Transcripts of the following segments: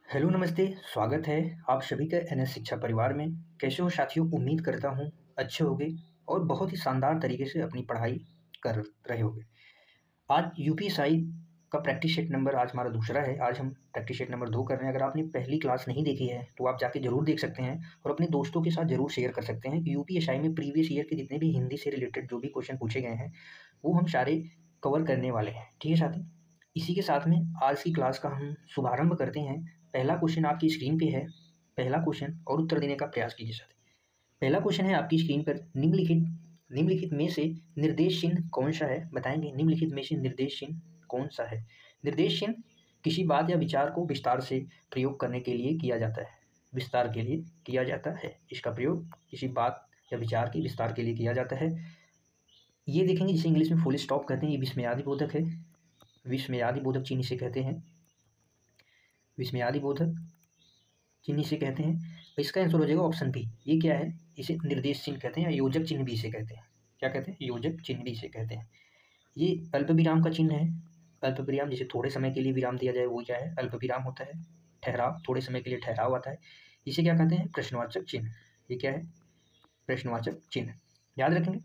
Hello नमस्ते, स्वागत है आप सभी का एनएस शिक्षा परिवार में। कैसे हो साथियों? उम्मीद करता हूँ अच्छे होंगे और बहुत ही शानदार तरीके से अपनी पढ़ाई कर रहे होंगे। आज यूपीएसआई का प्रैक्टिस सेट नंबर आज हमारा दूसरा है। आज हम प्रैक्टिस सेट नंबर 2 कर रहे हैं। अगर आपने पहली क्लास नहीं देखी है तो आप जाके ज़रूर देख सकते हैं और अपने दोस्तों के साथ ज़रूर शेयर कर सकते हैं कि यूपीएसआई में प्रीवियस ईयर के जितने भी हिंदी से रिलेटेड जो भी क्वेश्चन पूछे गए हैं वो हम सारे कवर करने वाले हैं। ठीक है साथी, इसी के साथ में आज की क्लास का हम शुभारंभ करते हैं। पहला क्वेश्चन आपकी स्क्रीन पे है। पहला क्वेश्चन और उत्तर देने का प्रयास कीजिए साथी। पहला क्वेश्चन है आपकी स्क्रीन पर, निम्नलिखित में से निर्देश चिन्ह कौन सा है? बताएंगे निम्नलिखित में से निर्देश चिन्ह कौन सा है? निर्देश चिन्ह किसी बात या विचार को विस्तार से प्रयोग करने के लिए किया जाता है। विस्तार के लिए किया जाता है। इसका प्रयोग किसी बात या विचार के विस्तार के लिए किया जाता है। ये देखेंगे जिसे इंग्लिश में फुल स्टॉप कहते हैं। ये विस्मयादि बोधक है। विस्मयादि बोधक चिन्ह इसे कहते हैं। विस्मयादि बोधक चिन्ह इसे कहते हैं। इसका आंसर हो जाएगा ऑप्शन बी। ये क्या है? इसे निर्देश चिन्ह कहते हैं या योजक चिन्ह भी इसे कहते हैं। क्या कहते हैं? योजक चिन्ह भी इसे कहते हैं। ये अल्प विराम का चिन्ह है। अल्प विराम जिसे थोड़े समय के लिए विराम दिया जाए वो क्या है? अल्प विराम होता है। ठहराव, थोड़े समय के लिए ठहराव आता है, इसे क्या कहते हैं? प्रश्नवाचक चिन्ह। ये क्या है? प्रश्नवाचक चिन्ह। याद रखेंगे।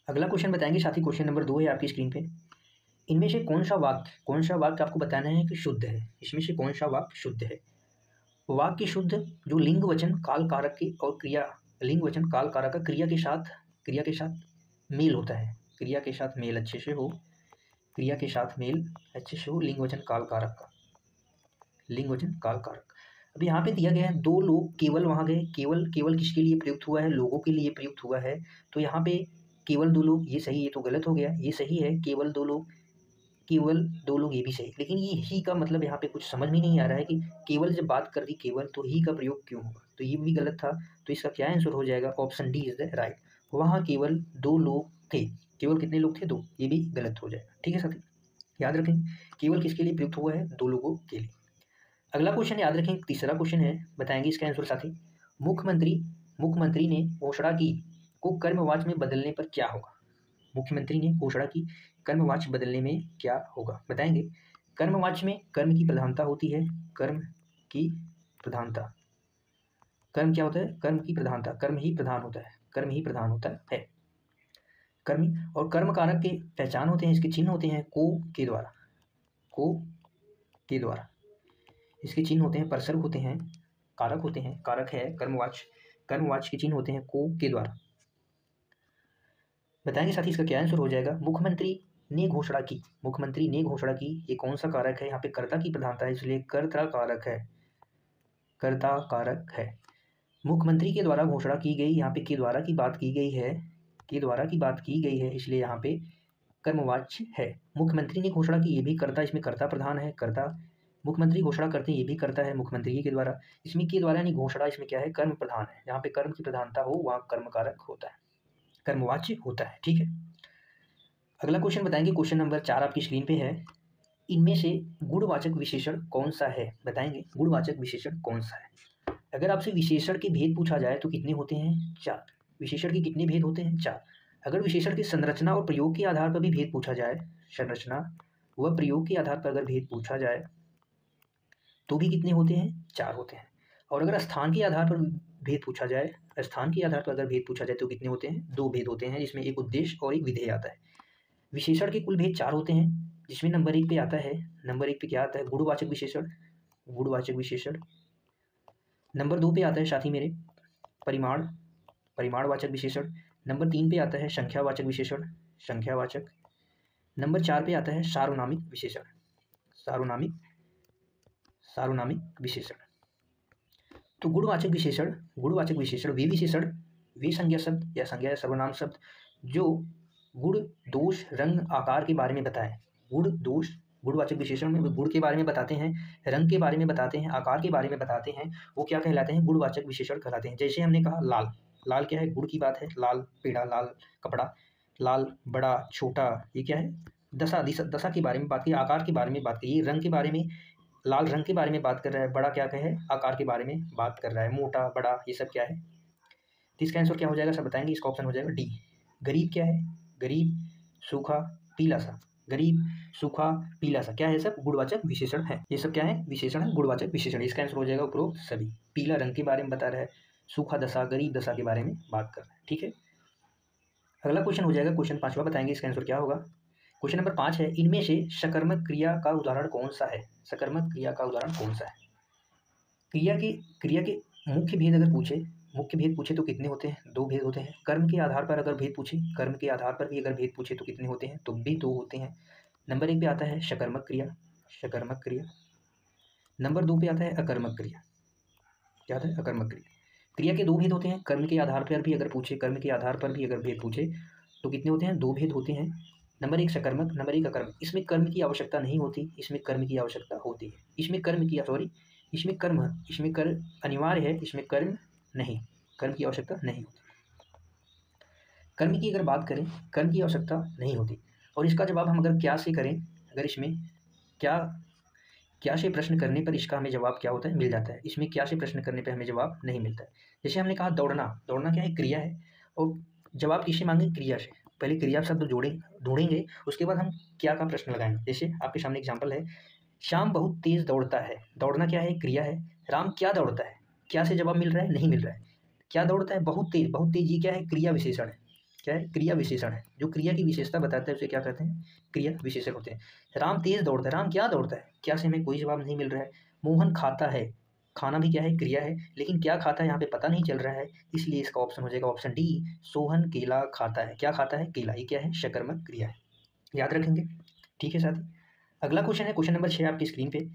अगला क्वेश्चन बताएंगे साथी। क्वेश्चन नंबर 2 है आपकी स्क्रीन पे। इनमें से कौन सा वाक्य आपको बताना है कि शुद्ध है? इसमें से कौन सा वाक्य शुद्ध है? वाक्य शुद्ध जो लिंग वचन काल कारक की और क्रिया, लिंग वचन काल कारक का क्रिया के साथ मेल होता है। क्रिया के साथ मेल अच्छे से हो। क्रिया के साथ मेल अच्छे से हो। लिंग वचन काल कारक का, लिंग वचन काल कारक। अब यहाँ पे दिया गया है दो लोग केवल वहाँ गए। केवल किसके लिए प्रयुक्त हुआ है? लोगों के लिए प्रयुक्त हुआ है। तो यहाँ पे केवल दो लोग, ये सही, ये तो गलत हो गया। ये सही है, केवल दो लोग, केवल दो लोग, ये भी सही। लेकिन ये ही का मतलब यहाँ पे कुछ समझ में नहीं आ रहा है कि केवल जब बात कर दी केवल तो ही का प्रयोग क्यों होगा? तो ये भी गलत था। तो इसका क्या आंसर हो जाएगा? Option D is the right. वहाँ केवल दो लोग थे। केवल कितने लोग थे? दो। ये भी गलत हो जाएगा। ठीक है साथी, याद रखें केवल किसके लिए प्रयुक्त हुआ है? दो लोगों के लिए। अगला क्वेश्चन याद रखें, तीसरा क्वेश्चन है, बताएंगे इसका आंसर साथी। मुख्यमंत्री मुख्यमंत्री ने घोषणा की को कर्मवाच्य में बदलने पर क्या होगा? मुख्यमंत्री ने घोषणा की कर्मवाच्य बदलने में क्या होगा? बताएंगे। कर्मवाच्य में कर्म की प्रधानता होती है। कर्म की प्रधानता। कर्म क्या होता है? कर्म की प्रधानता। कर्म ही प्रधान होता है। कर्म ही प्रधान होता है। कर्म और कर्म कारक के पहचान होते हैं, इसके चिन्ह होते हैं को के द्वारा। को के द्वारा इसके चिन्ह होते हैं, परसर्ग होते हैं, कारक होते हैं। कारक है कर्मवाच्य। कर्मवाच्य के चिन्ह होते हैं को के द्वारा। बताएंगे साथी इसका क्या आंसर हो जाएगा? मुख्यमंत्री ने घोषणा की। मुख्यमंत्री ने घोषणा की, ये कौन सा कारक है? यहाँ पे कर्ता की प्रधानता है, इसलिए कर्ता कारक है। कर्ता कारक है। मुख्यमंत्री के द्वारा घोषणा की गई, यहाँ पे के द्वारा की बात की गई है। के द्वारा की बात की गई है, इसलिए यहाँ पे कर्मवाच्य है। मुख्यमंत्री ने घोषणा की, ये भी कर्ता, इसमें कर्ता प्रधान है। कर्ता, मुख्यमंत्री घोषणा करते हैं, ये भी करता है मुख्यमंत्री के द्वारा। इसमें के द्वारा यानी घोषणा, इसमें क्या है? कर्म प्रधान है। जहाँ पे कर्म की प्रधानता हो वहाँ कर्म कारक होता है, कर्मवाच्य होता है। ठीक है। अगला क्वेश्चन बताएंगे। क्वेश्चन नंबर 4 आपकी स्क्रीन पे है। इनमें से गुणवाचक विशेषण कौन सा है? बताएंगे गुणवाचक विशेषण कौन सा है? अगर आपसे विशेषण के भेद पूछा जाए तो कितने होते हैं? 4। विशेषण के कितने भेद होते हैं? 4। अगर विशेषण की संरचना और प्रयोग के आधार पर भी भेद पूछा जाए, संरचना व प्रयोग के आधार पर अगर भेद पूछा जाए तो भी कितने होते हैं? 4 होते हैं। और अगर स्थान के आधार पर भेद पूछा जाए, स्थान के आधार पर अगर भेद पूछा जाए तो कितने होते हैं? 2 भेद होते हैं, जिसमें एक उद्देश्य और एक विधेय आता है। विशेषण के कुल भेद 4 होते हैं, जिसमें नंबर 1 पे आता है। नंबर 1 पे क्या आता है? गुणवाचक विशेषण। गुणवाचक विशेषण। नंबर 2 पे आता है साथी मेरे परिमाणवाचक विशेषण। नंबर 3 पे आता है संख्यावाचक विशेषण। संख्यावाचक। नंबर 4 पे आता है सार्वनामिक विशेषण। सार्वनामिक विशेषण। तो गुणवाचक विशेषण वे विशेषण, वे संज्ञा शब्द या संज्ञा या सर्वनाम शब्द जो गुण, दोष, रंग, आकार के बारे में बताएं। गुण, दोष, गुणवाचक विशेषण में गुण के बारे में बताते हैं, रंग के बारे में बताते हैं, आकार के बारे में बताते हैं, वो क्या कहलाते हैं? गुणवाचक विशेषण कहलाते हैं। जैसे हमने कहा लाल। लाल क्या है? गुण की बात है। लाल पेड़ा, लाल कपड़ा, लाल बड़ा छोटा, ये क्या है? दशा के बारे में बात की, आकार के बारे में बात की, रंग के बारे में, लाल रंग के बारे में बात कर रहा है। बड़ा क्या है? आकार के बारे में बात कर रहा है। मोटा, बड़ा, ये सब क्या है? तो इसका आंसर क्या हो जाएगा? सब बताएंगे। इसका ऑप्शन हो जाएगा डी। गरीब क्या है? गरीब सूखा पीला सा, गरीब, सूखा, पीला सा, क्या है सब गुणवाचक विशेषण है। ये सब क्या है विशेषण है, गुणवाचक विशेषण। इसका आंसर हो जाएगा उपरोक्त सभी। पीला रंग के बारे में बता रहा है, सूखा दशा, गरीब दशा के बारे में बात कर रहा है। ठीक है, अगला क्वेश्चन हो जाएगा क्वेश्चन 5वां, बताएंगे इसका आंसर क्या होगा। क्वेश्चन नंबर 5 है, इनमें से सकर्मक क्रिया का उदाहरण कौन सा है। सकर्मक क्रिया का उदाहरण कौन सा है। क्रिया के मुख्य भेद अगर पूछे, मुख्य भेद पूछे तो कितने होते हैं, 2 भेद होते हैं। कर्म के आधार पर अगर भेद पूछे, कर्म के आधार पर भी अगर भेद पूछे तो कितने होते हैं, तो भी 2 होते हैं। नंबर 1 पे आता है सकर्मक क्रिया, सकर्मक क्रिया। नंबर 2 पे आता है अकर्मक क्रिया। क्या आता है, अकर्मक क्रिया। क्रिया के 2 भेद होते हैं, कर्म के आधार पर भी अगर पूछे, कर्म के आधार पर भी अगर भेद पूछे तो कितने होते हैं, 2 भेद होते हैं। नंबर 1 सकर्मक, नंबर 1 अकर्मक। इसमें कर्म की आवश्यकता नहीं होती, इसमें कर्म की आवश्यकता होती है। इसमें कर्म की इसमें कर्म अनिवार्य है, इसमें कर्म नहीं, कर्म की आवश्यकता नहीं होती। कर्म की अगर बात करें, कर्म की आवश्यकता नहीं होती। और इसका जवाब हम अगर क्या से करें, अगर इसमें क्या से प्रश्न करने पर इसका हमें जवाब क्या होता है, मिल जाता है। इसमें क्या से प्रश्न करने पर हमें जवाब नहीं मिलता है। जैसे हमने कहा दौड़ना, दौड़ना क्या है, क्रिया है, और जवाब किससे मांगे, क्रिया से। पहले क्रिया शब्द ढूंढेंगे, उसके बाद हम क्या का प्रश्न लगाएंगे। जैसे आपके सामने एग्जाम्पल है, श्याम बहुत तेज दौड़ता है। दौड़ना क्या है, क्रिया है। राम क्या दौड़ता है, क्या से जवाब मिल रहा है, नहीं मिल रहा है। क्या दौड़ता है, बहुत तेज, बहुत तेज, ये क्या है, क्रिया विशेषण है। क्या है, क्रिया विशेषण है। जो क्रिया की विशेषता बताता है उसे क्या कहते हैं, क्रिया विशेषण होते हैं। राम तेज दौड़ता है, राम क्या दौड़ता है, क्या से हमें कोई जवाब नहीं मिल रहा है। मोहन खाता है, खाना भी क्या है, क्रिया है, लेकिन क्या खाता है यहाँ पे पता नहीं चल रहा है, इसलिए इसका ऑप्शन हो जाएगा ऑप्शन डी, सोहन केला खाता है। क्या खाता है, केला। ये क्या है, सकर्मक क्रिया है, याद रखेंगे। ठीक है साथी, अगला क्वेश्चन है क्वेश्चन नंबर 6 आपकी स्क्रीन पे।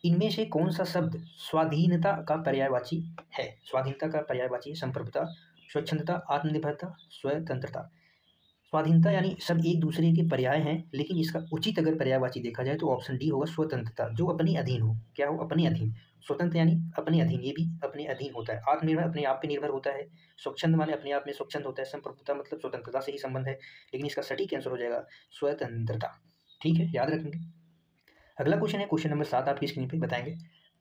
इनमें से कौन सा शब्द स्वाधीनता का पर्यायवाची है। स्वाधीनता का पर्यायवाची है संप्रभुता, स्वच्छंदता, आत्मनिर्भरता, स्वतंत्रता। स्वाधीनता यानी सब एक दूसरे के पर्याय हैं, लेकिन इसका उचित अगर पर्यायवाची देखा जाए तो ऑप्शन डी होगा स्वतंत्रता, जो अपने अधीन हो। क्या हो, अपने अधीन। स्वतंत्र यानी अपने अधीन, ये भी अपने अधीन होता है। आत्मनिर्भर अपने आप पे निर्भर होता है। स्वच्छंद माने अपने आप में स्वच्छंद होता है। संप्रभुता मतलब स्वतंत्रता से ही संबंध है, लेकिन इसका सटीक आंसर हो जाएगा स्वतंत्रता। ठीक है, याद रखेंगे। अगला क्वेश्चन है क्वेश्चन नंबर 7 आपकी स्क्रीन पे, बताएंगे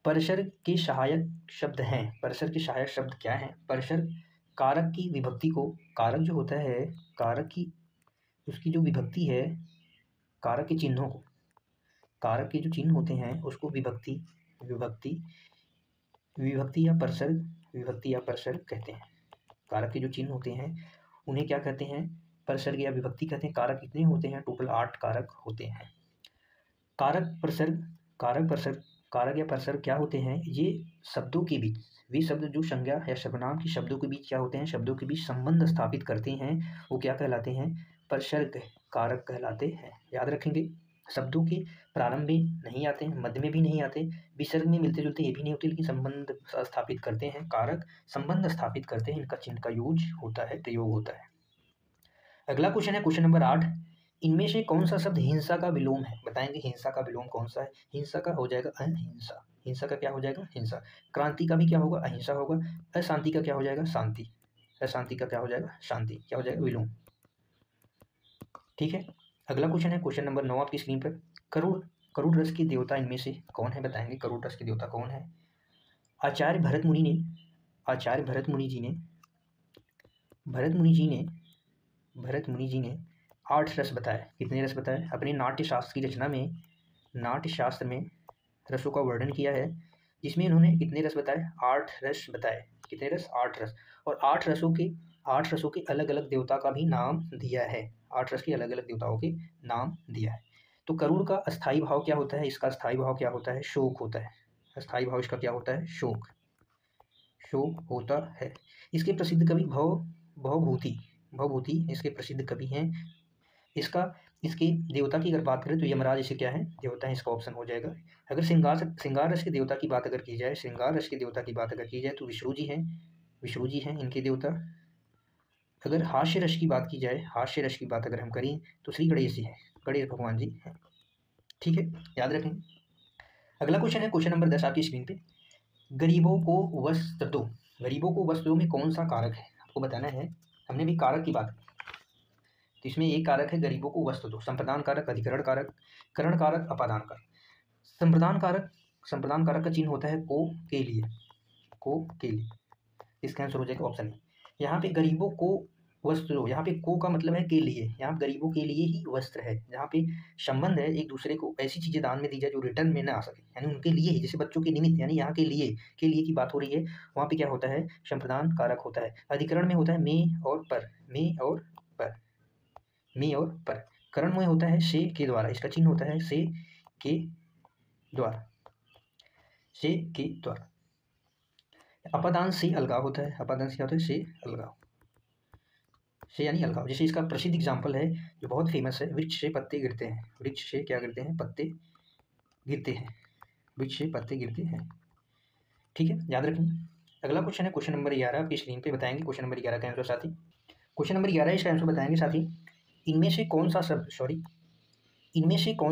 परसर के सहायक शब्द हैं। परसर के सहायक शब्द क्या हैं। परसर कारक की विभक्ति को, कारक जो होता है, कारक की उसकी जो विभक्ति है, कारक के चिन्हों को, कारक के जो चिन्ह होते हैं उसको विभक्ति विभक्ति विभक्ति या परसर, विभक्ति या परसर कहते हैं। कारक के जो चिन्ह होते हैं उन्हें क्या कहते हैं, परसर्ग या विभक्ति कहते हैं। कारक कितने होते हैं, टोटल 8 कारक होते हैं। कारक परसर्ग, कारक परसर्ग, कारक या परसर्ग क्या होते हैं, ये शब्दों के बीच, वे शब्द जो संज्ञा या सर्वनाम के शब्दों के बीच क्या होते हैं, शब्दों के बीच संबंध स्थापित करते हैं, वो क्या कहलाते हैं, परसर्ग कारक कहलाते हैं। याद रखेंगे, शब्दों के प्रारंभ में नहीं आते हैं, मध्य में भी नहीं आते, विसर्ग में मिलते जुलते ये भी नहीं होते, लेकिन संबंध स्थापित करते हैं। कारक संबंध स्थापित करते हैं, इनका चिन्ह का यूज होता है, प्रयोग होता है। अगला क्वेश्चन है क्वेश्चन नंबर 8। इनमें से कौन सा शब्द हिंसा का विलोम है, बताएंगे हिंसा का विलोम कौन सा है। हिंसा का हो जाएगा अहिंसा, हिंसा का क्या हो जाएगा, हिंसा। क्रांति का भी क्या होगा, अहिंसा होगा। अशांति का क्या हो जाएगा, शांति। अशांति का क्या हो जाएगा, शांति। क्या हो जाएगा, विलोम। ठीक है, अगला क्वेश्चन है क्वेश्चन नंबर 9 आपकी स्क्रीन पर। करुड़, करुड़ रस के देवता इनमें से कौन है, बताएंगे करुड़ रस के देवता कौन है। आचार्य भरत मुनि ने, आचार्य भरत मुनि जी ने, भरत मुनि जी ने 8 रस बताए। कितने रस बताए, अपने नाट्य शास्त्र की रचना में, नाट्य शास्त्र में रसों का वर्णन किया है, जिसमें इन्होंने कितने रस बताए, 8 रस बताए। कितने रस, 8 रस। और 8 रसों के अलग अलग देवता का भी नाम दिया है। 8 रस के अलग अलग देवताओं के नाम दिया है। तो करुड़ का अस्थाई भाव क्या होता है, इसका अस्थाई भाव क्या होता है, शोक होता है। अस्थाई भाव इसका क्या होता है, शोक, शोक होता है। इसके प्रसिद्ध कवि भवभूति, भवभूति इसके प्रसिद्ध कवि हैं। इसके देवता की अगर बात करें तो यमराज इसे क्या है, देवता है, इसका ऑप्शन हो जाएगा। अगर श्रृंगार रस के देवता की बात अगर की जाए, श्रृंगार रस के देवता की बात अगर की जाए तो विष्णु जी हैं, विष्णु जी हैं इनके देवता। अगर हास्य रस की बात की जाए, हास्य रस की बात अगर हम करें तो श्री गणेश जी हैं, गणेश भगवान जी हैं। ठीक है, याद रखें। अगला क्वेश्चन है क्वेश्चन नंबर 10 आपकी स्क्रीन पे। गरीबों को वस्त्र दो, गरीबों को वस्त्र दो में कौन सा कारक है, आपको बताना है। हमने भी कारक की बात की, तो इसमें एक कारक है गरीबों को वस्त्र दो। संप्रदान कारक, अधिकरण कारक, करण कारक, अपादान कारक। संप्रदान कारक, संप्रदान कारक का चिन्ह होता है को के लिए, को के लिए। इसका आंसर हो जाएगा ऑप्शन ए। यहाँ पे गरीबों को वस्त्र हो, यहाँ पे को का मतलब है के लिए, यहाँ गरीबों के लिए ही वस्त्र है। जहाँ पे संबंध है एक दूसरे को ऐसी चीज़ें दान में दी जाए जो रिटर्न में ना आ सके, यानी उनके लिए ही, जैसे बच्चों के निमित्त, यानी यहाँ के लिए की बात हो रही है। वहाँ पे क्या होता है, संप्रदान कारक होता है। अधिकरण में होता है में और पर, में और पर, में और पर। करण में होता है से के द्वारा, इसका चिन्ह होता है से के द्वारा, से के द्वारा। अपदांश से अलगाव होता है, अपदांश क्या होता है, से अलगाव, से यानी अलगाव। जैसे इसका प्रसिद्ध एग्जाम्पल है जो बहुत फेमस है, वृक्ष से पत्ते गिरते हैं, वृक्ष से क्या गिरते हैं, पत्ते गिरते हैं, वृक्ष से पत्ते गिरते हैं। ठीक है, याद रखें। अगला क्वेश्चन है क्वेश्चन नंबर 11, आपकी स्क्रीन पे बताएंगे क्वेश्चन नंबर 11 का आंसर साथी। क्वेश्चन नंबर 11 इसका आंसर बताएंगे साथी। इनमें से कौन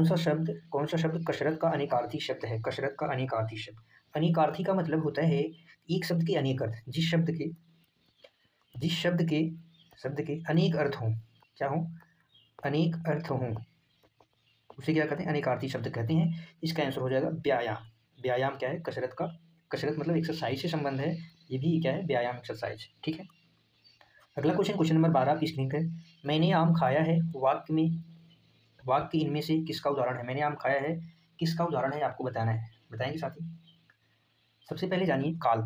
सा शब्द कसरत का अनेकार्थी शब्द है, कसरत का अनेकार्थी शब्द। अनेकार्थी का मतलब होता है एक शब्द के अनेक अर्थ, जिस शब्द के अनेक अर्थ हों, क्या हों, अनेक अर्थ हों, उसे क्या कहते हैं, अनेकार्थी शब्द कहते हैं। इसका आंसर हो जाएगा व्यायाम। व्यायाम क्या है, कसरत का, कसरत मतलब एक्सरसाइज से संबंध है, ये भी क्या है, व्यायाम एक्सरसाइज। ठीक है, अगला क्वेश्चन नंबर 12 आपकी स्क्रीन पे। मैंने आम खाया है, वाक्य इनमें से किसका उदाहरण है। मैंने आम खाया है, किसका उदाहरण है, आपको बताना है, बताएंगे साथी। सबसे पहले जानिए काल।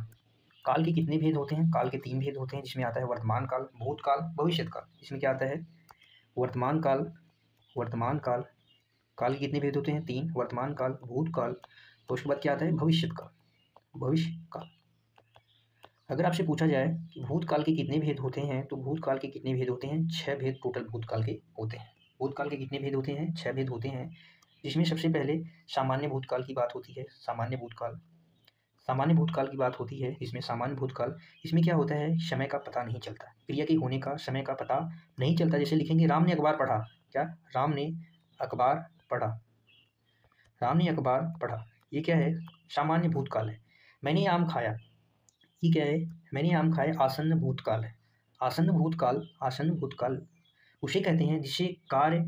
काल के कितने भेद होते हैं, काल के 3 भेद होते हैं, जिसमें आता है वर्तमान काल, भूतकाल, भविष्यत काल। इसमें क्या आता है, वर्तमान काल, काल के कितने भेद होते हैं, 3, वर्तमान काल, भूतकाल, तो उसके बाद क्या आता है, भविष्यत काल, भविष्य काल। अगर आपसे पूछा जाए कि भूतकाल के कितने भेद होते हैं, तो भूतकाल के कितने भेद होते हैं, 6 भेद टोटल भूतकाल के होते हैं। भूतकाल के कितने भेद होते हैं, 6 भेद होते हैं, जिसमें सबसे पहले सामान्य भूतकाल की बात होती है। सामान्य भूतकाल की बात होती है, इसमें सामान्य भूतकाल, इसमें क्या होता है, समय का पता नहीं चलता, क्रिया के होने का समय का पता नहीं चलता। जैसे लिखेंगे राम ने अखबार पढ़ा, क्या, राम ने अखबार पढ़ा, राम ने अखबार पढ़ा, ये क्या है, सामान्य भूतकाल है। मैंने आम खाया, ये क्या है, मैंने आम खाया, आसन्न भूतकाल है। आसन्न भूतकाल उसे कहते हैं जिससे कार्य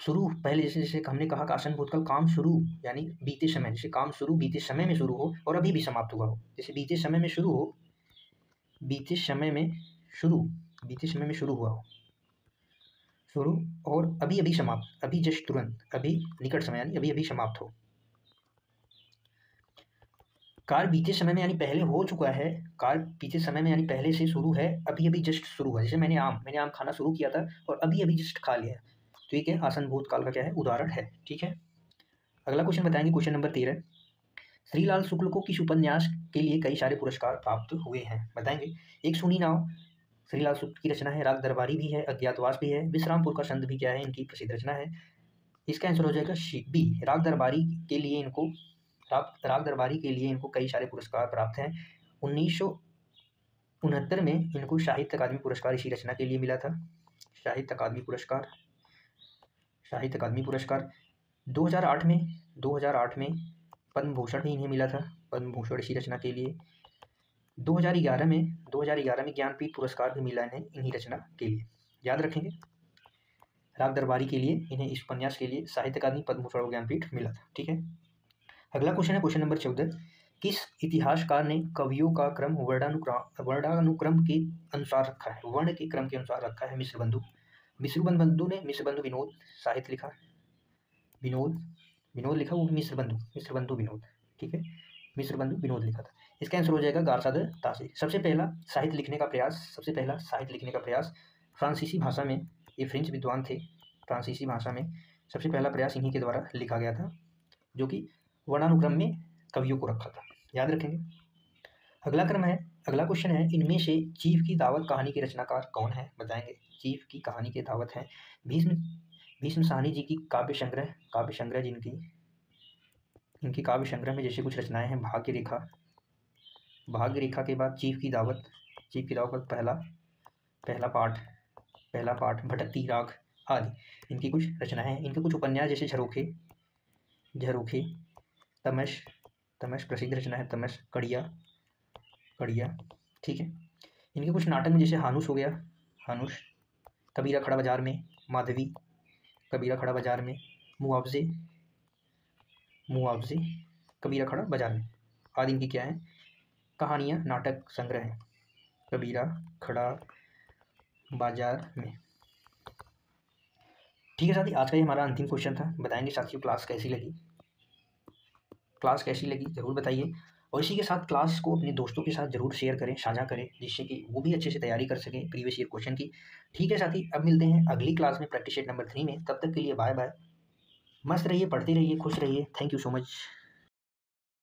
शुरू, पहले जैसे हमने कहा कि आसन्न भूतकाल काम शुरू, यानी बीते समय, जैसे काम शुरू बीते समय में शुरू हो और अभी भी समाप्त हुआ हो। जैसे बीते समय में शुरू हो, बीते समय में शुरू हुआ हो, शुरू, और अभी अभी समाप्त, अभी जस्ट तुरंत, अभी निकट समय, यानी अभी अभी समाप्त हो। कार्य बीते समय में यानी पहले हो चुका है, कार्य बीते समय में यानी पहले से शुरू है, अभी अभी जस्ट शुरू हुआ। जैसे मैंने आम खाना शुरू किया था और अभी अभी जस्ट खा लिया, तो ये क्या, आसन्न भूतकाल का क्या है, उदाहरण है। ठीक है, अगला क्वेश्चन बताएंगे क्वेश्चन नंबर 13। श्रीलाल शुक्ल को किस उपन्यास के लिए कई सारे पुरस्कार प्राप्त हुए हैं, बताएंगे। एक सुनी नाव श्रीलाल शुक्ल की रचना है, राग दरबारी भी है, अज्ञातवास भी है, विश्रामपुर का संत भी क्या है, इनकी प्रसिद्ध रचना है। इसका आंसर हो जाएगा बी, राग दरबारी के लिए इनको कई सारे पुरस्कार प्राप्त हैं। 1969 में इनको साहित्य अकादमी पुरस्कार इसी रचना के लिए मिला था, साहित्य अकादमी पुरस्कार। 2008 में पद्म भूषण भी इन्हें मिला था, पद्म भूषण इसी रचना के लिए। 2011 में ज्ञानपीठ पुरस्कार भी मिला इन्हें इन्हीं रचना के लिए, याद रखेंगे। राग दरबारी के लिए, इन्हें इस उपन्यास के लिए साहित्य अकादमी, पद्म भूषण और ज्ञानपीठ मिला था। ठीक है, अगला क्वेश्चन है क्वेश्चन नंबर 14। किस इतिहासकार ने कवियों का क्रम वर्णानुक्रम के अनुसार रखा है, वर्ण के क्रम के अनुसार रखा है। मिश्रबंधु विनोद साहित्य लिखा, विनोद लिखा, वो मिश्रबंधु विनोद। ठीक है, मिश्रबंधु विनोद लिखा था। इसका आंसर हो जाएगा गारसादर तासी। सबसे पहला साहित्य लिखने का प्रयास फ्रांसीसी भाषा में, ये फ्रेंच विद्वान थे, फ्रांसीसी भाषा में सबसे पहला प्रयास इन्हीं के द्वारा लिखा गया था, जो कि वर्णानुक्रम में कवियों को रखा था, याद रखेंगे। अगला क्वेश्चन है, इनमें से चीफ की दावत कहानी के रचनाकार कौन है, बताएंगे। चीफ की कहानी के दावत है भीष्म साहनी जी की काव्य संग्रह इनकी काव्य संग्रह में जैसे कुछ रचनाएं हैं, भाग्य रेखा के बाद चीफ की दावत पहला पाठ भटकती राग आदि इनकी कुछ रचनाएं हैं। इनके कुछ उपन्यास जैसे झरोखे, तमस प्रसिद्ध रचना है, तमस, कड़िया। ठीक है, इनके कुछ नाटक में जैसे हानुस हो गया, कबीरा खड़ा बाजार में, माधवी, कबीरा खड़ा बाजार में, मुआवजे, कबीरा खड़ा बाजार में आदि इनकी क्या है, कहानियाँ, नाटक संग्रह है। कबीरा खड़ा बाजार में। ठीक है साथी, आज का ये हमारा अंतिम क्वेश्चन था। बताएंगे साथियों क्लास कैसी लगी, क्लास कैसी लगी ज़रूर बताइए। और इसी के साथ क्लास को अपने दोस्तों के साथ ज़रूर शेयर करें, साझा करें, जिससे कि वो भी अच्छे से तैयारी कर सकें प्रीवियस ईयर क्वेश्चन की। ठीक है साथी, अब मिलते हैं अगली क्लास में प्रैक्टिस सेट नंबर 3 में। तब तक के लिए बाय बाय। मस्त रहिए, पढ़ते रहिए, खुश रहिए। Thank you so much.